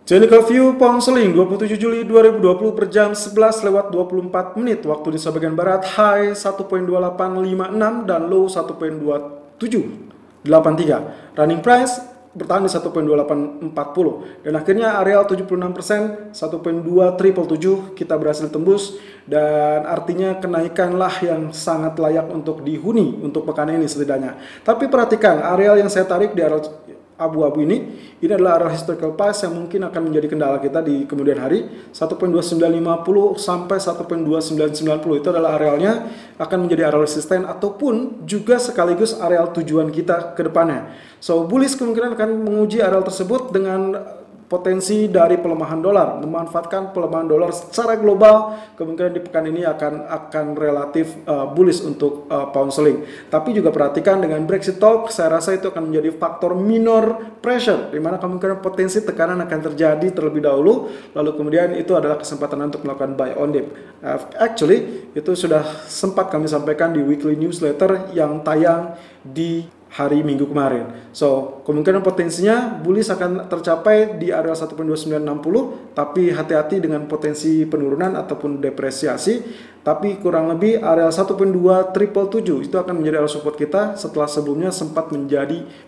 Technical View Pound Sterling 27 Juli 2020 per jam 11:24 waktu Indonesia bagian Barat. High 1.2856 dan low 1.2783. Running price bertahan di 1.2840 dan akhirnya areal 76% 1.2777 kita berhasil tembus, dan artinya kenaikanlah yang sangat layak untuk dihuni untuk pekan ini setidaknya. Tapi perhatikan areal yang saya tarik di areal abu-abu ini adalah area historical price yang mungkin akan menjadi kendala kita di kemudian hari. 1.2950 sampai 1.2990 itu adalah arealnya, akan menjadi area resisten ataupun juga sekaligus areal tujuan kita ke depannya. So bullish kemungkinan akan menguji areal tersebut dengan potensi dari pelemahan dolar, memanfaatkan pelemahan dolar secara global. Kemungkinan di pekan ini akan relatif bullish untuk pound sterling. Tapi juga perhatikan dengan Brexit talk, saya rasa itu akan menjadi faktor minor pressure, di mana kemungkinan potensi tekanan akan terjadi terlebih dahulu, lalu kemudian itu adalah kesempatan untuk melakukan buy on dip. Actually itu sudah sempat kami sampaikan di weekly newsletter yang tayang di hari Minggu kemarin. So, kemungkinan potensinya bullish akan tercapai di area 1.2960, tapi hati-hati dengan potensi penurunan ataupun depresiasi. Tapi kurang lebih area 1.2777 itu akan menjadi area support kita setelah sebelumnya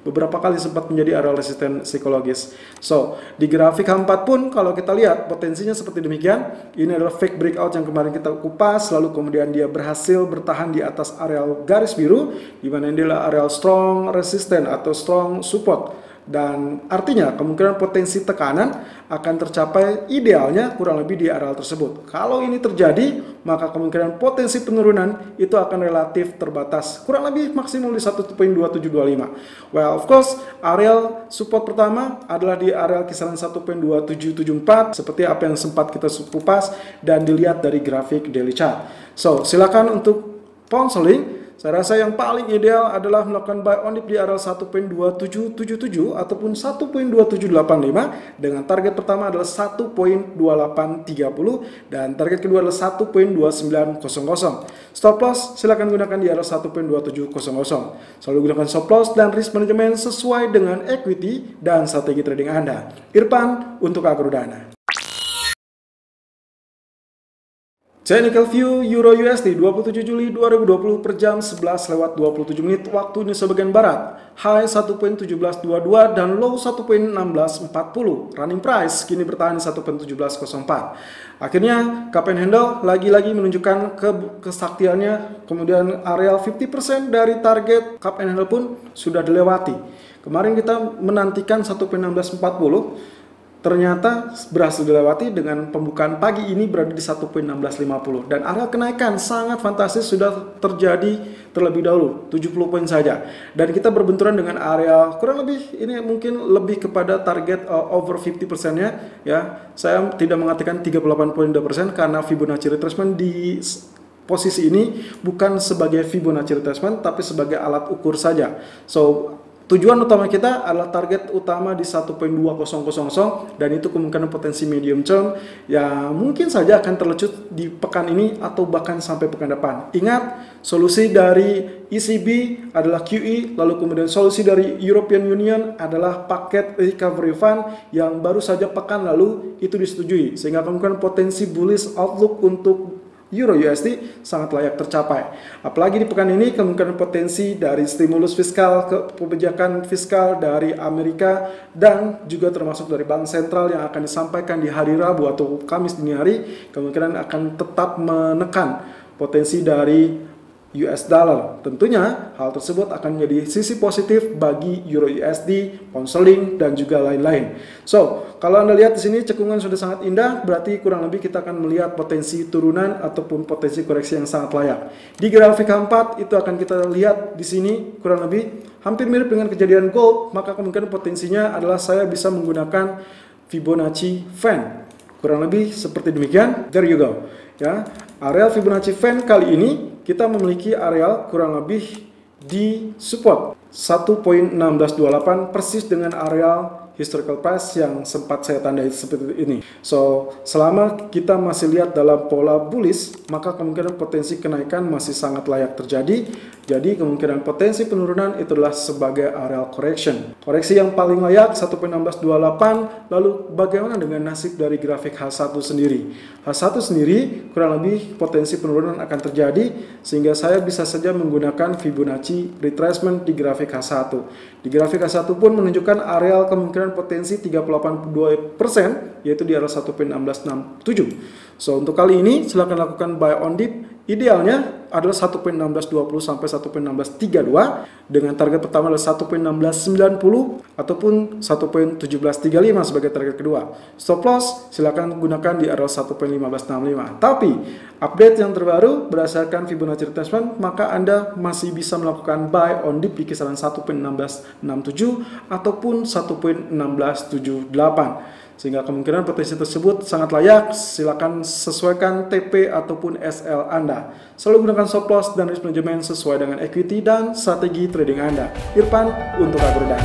beberapa kali sempat menjadi area resisten psikologis. So, di grafik H4 pun kalau kita lihat potensinya seperti demikian. Ini adalah fake breakout yang kemarin kita kupas, lalu kemudian dia berhasil bertahan di atas area garis biru, di mana ini adalah area strong resistance atau strong support. Dan artinya kemungkinan potensi tekanan akan tercapai idealnya kurang lebih di area tersebut. Kalau ini terjadi, maka kemungkinan potensi penurunan itu akan relatif terbatas, kurang lebih maksimal di 1.2725. Well, of course, area support pertama adalah di area kisaran 1.2774 seperti apa yang sempat kita kupas dan dilihat dari grafik daily chart. So, silakan untuk pound sterling. Saya rasa yang paling ideal adalah melakukan buy on dip di area 1.2777 ataupun 1.2785 dengan target pertama adalah 1.2830 dan target kedua adalah 1.2900. Stop loss silakan gunakan di area 1.2700. Selalu gunakan stop loss dan risk management sesuai dengan equity dan strategi trading Anda. Irfan untuk Agrodana. Technical View Euro USD 27 Juli 2020 per jam 11:27 waktu Indonesia bagian Barat. High 1.1722 dan low 1.1640. Running price kini bertahan di 1.1704. Akhirnya cup and handle lagi-lagi menunjukkan kesaktiannya. Kemudian areal 50% dari target cup and handle pun sudah dilewati. Kemarin kita menantikan 1.1640. Ternyata berhasil dilewati dengan pembukaan pagi ini berada di 1.1650 dan area kenaikan sangat fantastis sudah terjadi terlebih dahulu 70 poin saja, dan kita berbenturan dengan area kurang lebih ini mungkin lebih kepada target over 50% ya. Saya tidak mengatakan 38.2% karena Fibonacci retracement di posisi ini bukan sebagai Fibonacci retracement tapi sebagai alat ukur saja. So tujuan utama kita adalah target utama di 1.2000 dan itu kemungkinan potensi medium term yang mungkin saja akan terlecut di pekan ini atau bahkan sampai pekan depan. Ingat, solusi dari ECB adalah QE, lalu kemudian solusi dari European Union adalah paket recovery fund yang baru saja pekan lalu itu disetujui, sehingga kemungkinan potensi bullish outlook untuk Euro USD sangat layak tercapai. Apalagi di pekan ini kemungkinan potensi dari stimulus fiskal, kebijakan fiskal dari Amerika dan juga termasuk dari Bank Sentral yang akan disampaikan di hari Rabu atau Kamis dini hari, kemungkinan akan tetap menekan potensi dari US dollar. Tentunya hal tersebut akan menjadi sisi positif bagi Euro USD, pound sterling dan juga lain-lain. So, kalau Anda lihat di sini cekungan sudah sangat indah, berarti kurang lebih kita akan melihat potensi turunan ataupun potensi koreksi yang sangat layak. Di grafik H4 itu akan kita lihat di sini kurang lebih hampir mirip dengan kejadian gold, maka kemungkinan potensinya adalah saya bisa menggunakan Fibonacci fan. Kurang lebih seperti demikian. There you go. Ya, areal Fibonacci fan kali ini kita memiliki areal kurang lebih di support 1.1628 persis dengan areal historical price yang sempat saya tandai seperti ini. So, selama kita masih lihat dalam pola bullish, maka kemungkinan potensi kenaikan masih sangat layak terjadi. Jadi kemungkinan potensi penurunan itu adalah sebagai area correction. Koreksi yang paling layak 1.1628. Lalu bagaimana dengan nasib dari grafik H1 sendiri? H1 sendiri kurang lebih potensi penurunan akan terjadi, sehingga saya bisa saja menggunakan Fibonacci retracement di grafik H1. Di grafik H1 pun menunjukkan areal kemungkinan potensi 382%, yaitu di area 1.1667. So, untuk kali ini silakan lakukan buy on dip. Idealnya adalah 1.1620 sampai 1.1632, dengan target pertama adalah 1.1690 ataupun 1.1735 sebagai target kedua. Stop loss silakan gunakan di area 1.1565. Tapi update yang terbaru berdasarkan Fibonacci retracement, maka Anda masih bisa melakukan buy on dip di kisaran 1.1667 ataupun 1.1678. Sehingga kemungkinan potensi tersebut sangat layak. Silakan sesuaikan TP ataupun SL Anda. Selalu gunakan stop loss dan risk management sesuai dengan equity dan strategi trading Anda. Irfan untuk Agrodan.